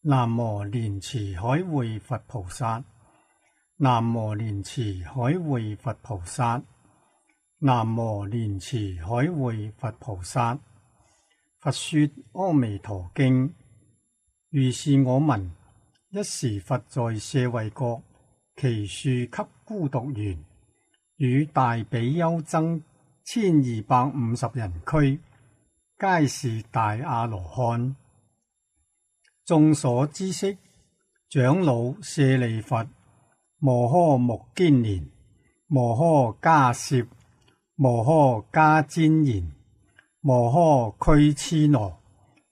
南無蓮池海會佛菩薩，南無蓮池海會佛菩薩，南無蓮池海會佛菩薩。佛說阿彌陀經，如是我聞，一時佛在舍衛國，祇樹給孤獨園，與大比丘僧1250人俱，皆是大阿羅漢。眾所知識，長老舍利弗、摩訶目犍連、摩訶迦葉、摩訶迦旃延、摩訶拘絺羅、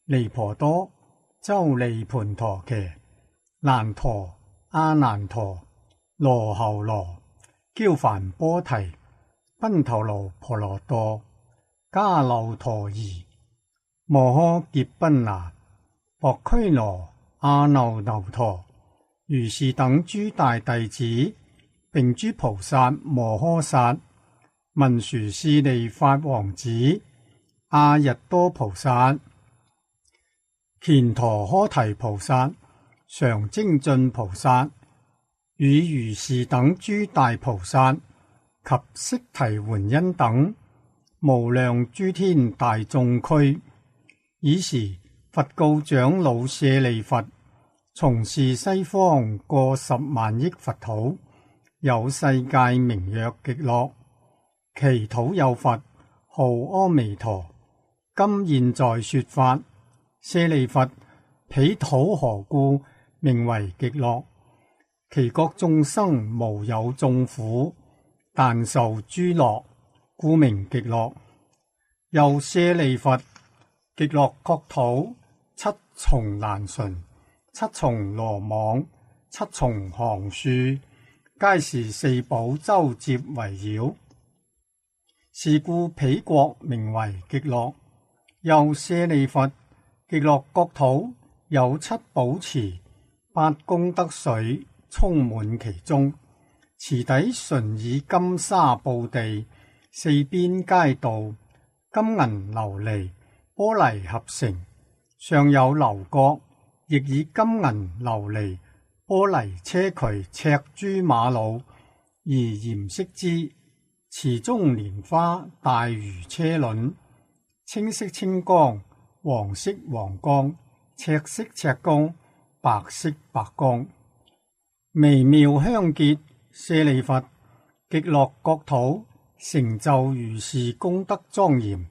離婆多、周利槃陀伽、難陀、阿難陀、羅睺羅、憍梵波提、賓頭盧婆羅多、迦留陀夷、摩訶劫賓那、薄拘羅、阿耨留陀，如是等諸大弟子，並諸菩薩摩訶薩，文殊師利法王子、阿逸多菩薩、犍陀訶提菩薩、常精進菩薩，與如是等諸大菩薩及釋提桓因等無量諸天大眾俱。爾時佛告長老舍利弗：從是西方過10萬億佛土，有世界名曰極樂，其土有佛，號阿彌陀。今現在說法。舍利弗，彼土何故名為極樂？其國眾生無有眾苦，但受諸樂，故名極樂。又舍利弗，極樂國土7重欄楯，7重羅網，7重行樹，皆是四寶周攝圍繞，是故彼國名為極樂。又舍利弗，極樂國土有7寶池，8功德水充滿其中，池底純以金沙布地，四邊皆鍍，金銀琉璃玻璃合成，上有樓閣，亦以金銀琉璃玻璃車渠赤珠瑪瑙而嚴飾之。池中蓮花大如車輪，青色青光，黃色黃光，赤色赤光，白色白光，微妙香潔。舍利弗，極樂國土成就如是功德莊嚴。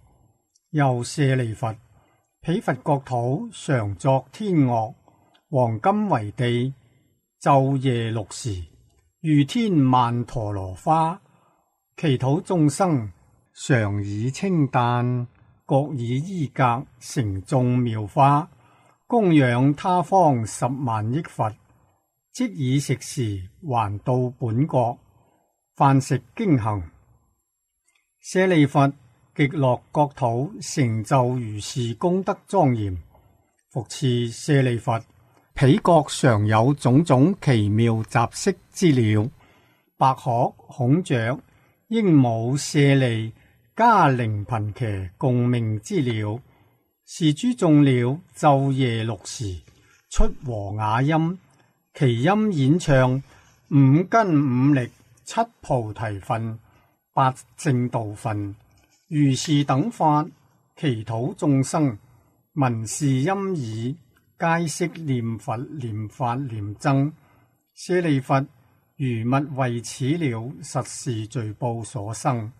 又舍利弗，彼佛國土常作天樂，黃金為地，晝夜6時，如天曼陀羅花。其土眾生常以清旦，各以衣革成眾妙花，供養他方10萬億佛，即以食時還到本國，飯食經行。舍利弗，極樂國土成就如是功德莊嚴。復次舍利弗，彼國常有種種奇妙雜色之鳥，白鶴、孔雀、鸚鵡、舍利、迦陵頻伽共鳴之鳥，是諸眾鳥晝夜6時出和雅音，其音演唱5根5力7菩提分8正道分。如是等法，其土眾生聞是音已，皆悉念佛念法念僧。舍利弗，如勿為此鳥，實是罪報所生。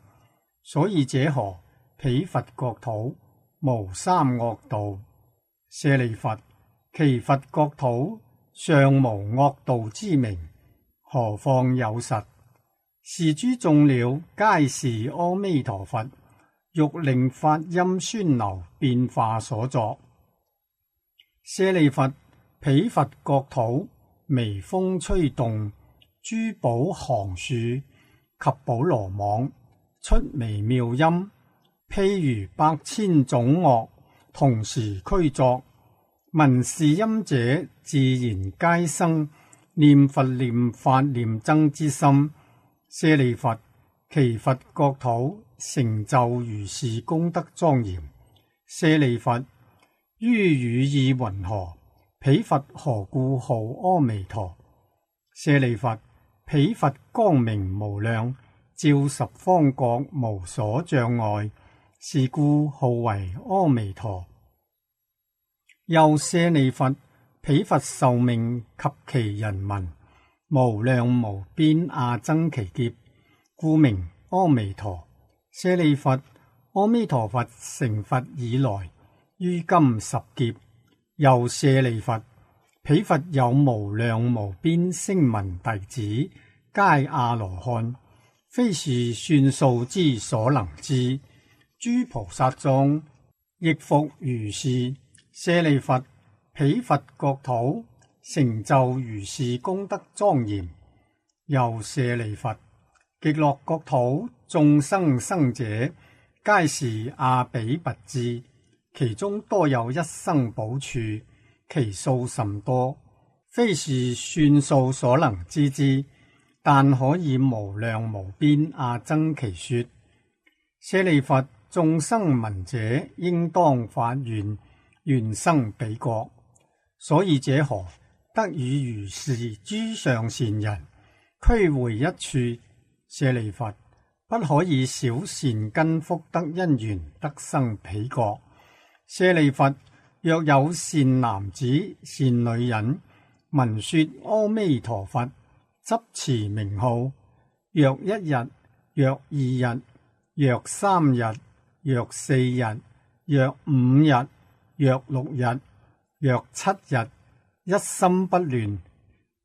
所以者何？彼佛國土無三惡道。舍利弗，其佛國土尚無惡道之名，何況有實？是諸眾鳥皆是阿彌陀佛欲令法音宣流變化所作。舍利弗，彼佛國土微風吹動，諸寶行樹及寶羅網出微妙音，譬如百千種樂同時俱作。聞是音者，自然皆生念佛念法念僧之心。舍利弗，其佛國土成就如是功德莊嚴。舍利弗，於汝意云何？彼佛何故號阿彌陀？舍利弗，彼佛光明無量，照十方國無所障礙，是故號為阿彌陀。又舍利弗，彼佛壽命及其人民，無量無邊阿僧祇劫，故名阿彌陀。舍利弗，阿彌陀佛成佛以來，於今十劫。又舍利弗，彼佛有無量無邊聲聞弟子，皆阿羅漢，非是算數之所能知。諸菩薩眾亦復如是。舍利弗，彼佛國土成就如是功德莊嚴。又舍利弗，極樂國土眾生生者，皆是阿比跋致，其中多有一生補處，其數甚多，非是算數所能知之，但可以無量無邊阿僧祇說。舍利弗，眾生聞者，應當發願，願生彼國。所以者何？得與如是諸上善人俱會一處。舍利弗，不可以小善根福德因緣得生彼國。舍利弗，若有善男子善女人聞說阿彌陀佛，執持名號，若一日，若二日，若三日，若四日，若五日，若六日，若七日，一心不亂，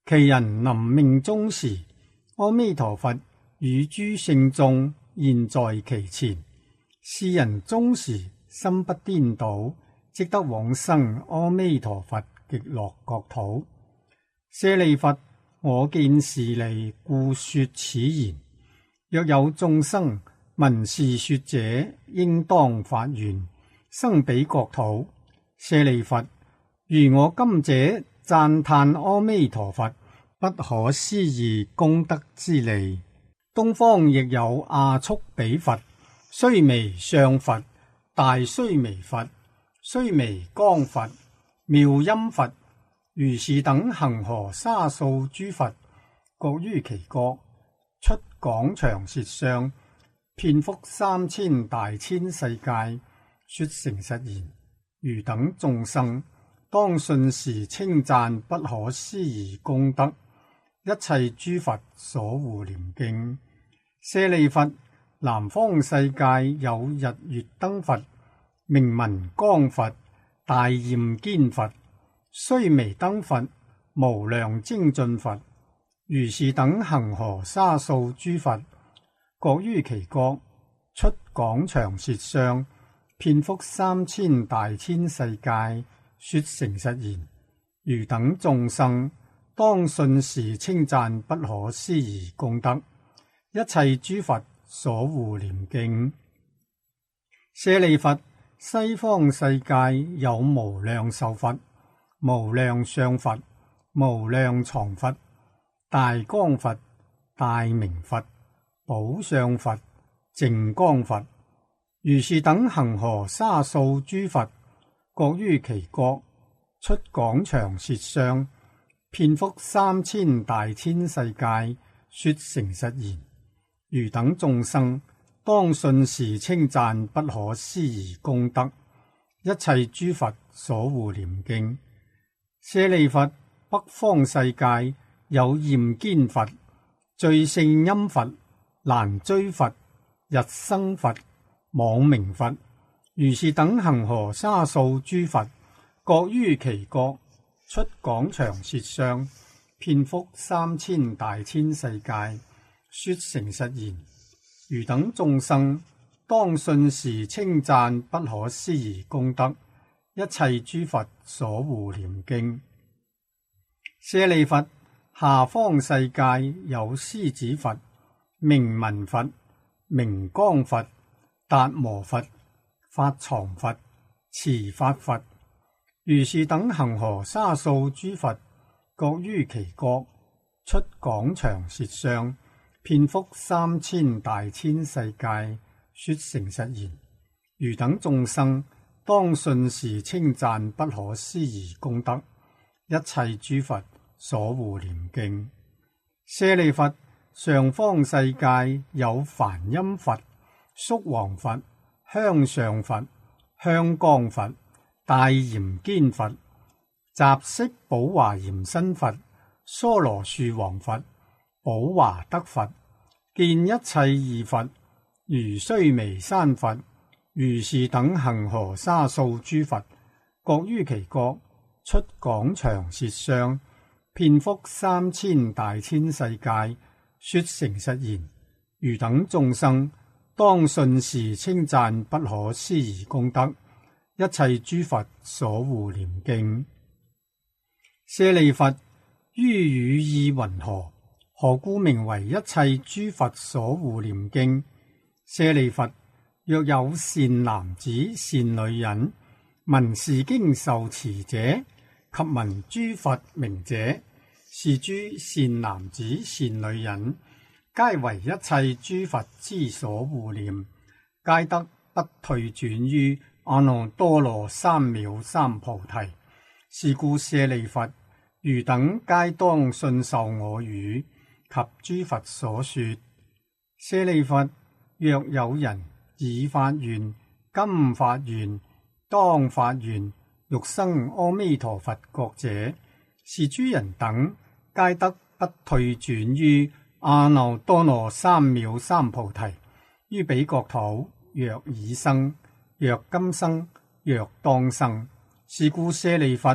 其人臨命終時，阿彌陀佛與諸聖眾現在其前，是人終時心不顛倒，即得往生阿彌陀佛極樂國土。舍利弗，我見是利，故說此言。若有眾生聞是說者，應當發願，生彼國土。舍利弗，如我今者讚歎阿彌陀佛不可思議功德之利。東方亦有阿閦彼佛、須彌相佛、大須彌佛、須彌光佛、妙音佛，如是等恒河沙數諸佛，各於其國，出廣長舌相，遍覆3000大千世界，說誠實言。汝等眾生，當信時稱讚不可思議功德，一切諸佛所護念經。舍利弗，南方世界有日月燈佛、名聞光佛、大焰肩佛、須彌燈佛、無量精進佛，如是等恒河沙數諸佛，各於其國，出廣長舌相，遍覆3000大千世界，說誠實言。汝等眾生，當信時稱讚不可思議功德，一切諸佛所護念經。舍利弗，西方世界有無量壽佛、無量相佛、無量藏佛、大光佛、大明佛、寶相佛、淨光佛，如是等恒河沙數諸佛，各於其國，出廣長舌相，遍覆3000大千世界，說誠實言。汝等眾生，當信時稱讚不可思議功德，一切諸佛所護念經。舍利弗，北方世界有焰肩佛、最勝音佛、難追佛、日生佛、網明佛，如是等恒河沙數諸佛，各於其國，出廣長舌相，遍覆3000大千世界，說誠實言。汝等眾生，當信時稱讚不可思議功德，一切諸佛所護念經。舍利弗，下方世界有獅子佛、名聞佛、名光佛、達摩佛、法藏佛、持法佛，如是等恒河沙數諸佛，各於其國，出廣長舌相，遍覆3000大千世界，說誠實言。汝等眾生，當信時稱讚不可思議功德，一切諸佛所護念經。舍利弗，上方世界有梵音佛、宿王佛、香上佛、香光佛、大嚴堅佛、雜色寶華嚴身佛、娑羅樹王佛、寶華德佛，見一切義佛，如須彌山佛，如是等恒河沙數諸佛，各於其國出廣長舌相，遍覆3000大千世界，說誠實言：汝等眾生當信是稱讚不可思議功德，一切諸佛所護念經。舍利弗，於汝意云何？何故名為一切諸佛所護念經？舍利弗，若有善男子善女人，聞是經受持者，及聞諸佛名者，是諸善男子善女人，皆為一切諸佛之所護念，皆得不退轉於阿耨多羅三藐三菩提。是故舍利弗，汝等皆當信受我語及諸佛所說。舍利弗，若有人已發願、今發願、當發願，欲生阿彌陀佛國者，是諸人等皆得不退轉於阿耨多羅三藐三菩提。於彼國土，若已生，若今生，若當生。是故舍利弗，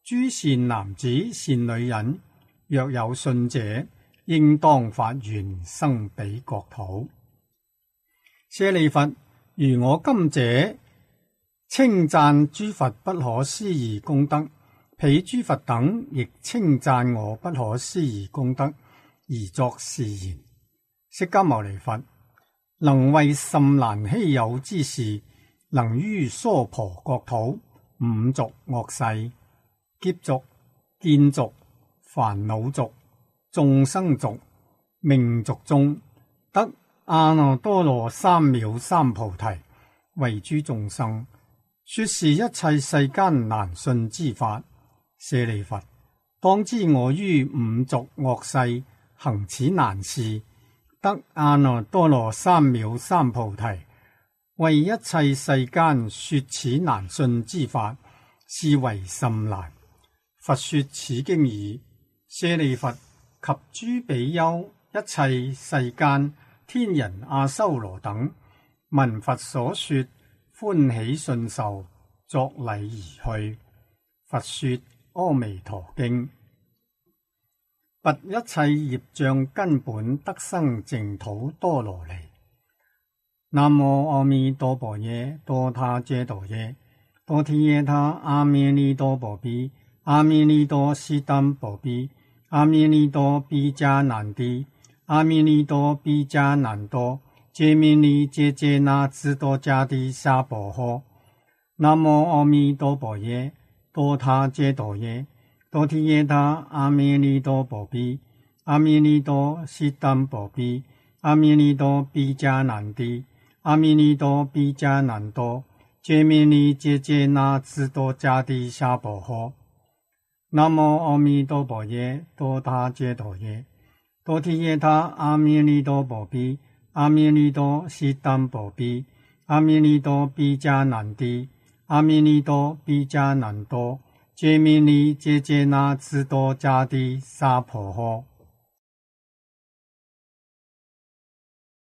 諸善男子善女人，若有信者，應當發願生彼國土。舍利弗，如我今者稱讚諸佛不可思議功德，彼諸佛等亦稱讚我不可思議功德，而作是言：釋迦牟尼佛能為甚難稀有之事，能於娑婆國土五濁惡世、劫濁、見濁、煩惱濁、眾生濁、命濁中，得阿耨多羅三藐三菩提，為諸眾生說是一切世間難信之法。舍利弗，當知我於五濁惡世行此難事，得阿耨多羅三藐三菩提，為一切世間說此難信之法，是為甚難。佛說此經已。舍利弗，及諸比丘、一切世間天人阿修羅等，聞佛所說，歡喜信受，作禮而去。佛說阿彌陀經。拔一切業障根本，得生淨土多羅尼。南無阿彌陀佛耶，多他揭多耶，多提耶他阿彌尼多婆毗，阿彌尼多悉耽婆毗，阿彌尼多毗迦難提，阿彌尼多毗迦難多，揭彌尼揭揭那智多迦提薩婆訶。南無阿彌陀佛耶，多他揭多耶，多提耶他阿彌尼多婆毗，阿彌尼多悉耽婆毗，阿彌尼多毗迦難提，阿彌尼多毗迦難多，揭彌尼揭揭那智多迦提薩婆訶。南無阿彌陀佛耶，多他揭多耶，多提耶他阿彌尼多婆毗，阿彌尼多悉耽婆毗，阿彌尼多毗迦難提，阿彌尼多毗迦難多，揭彌尼揭揭那智多迦提薩婆訶。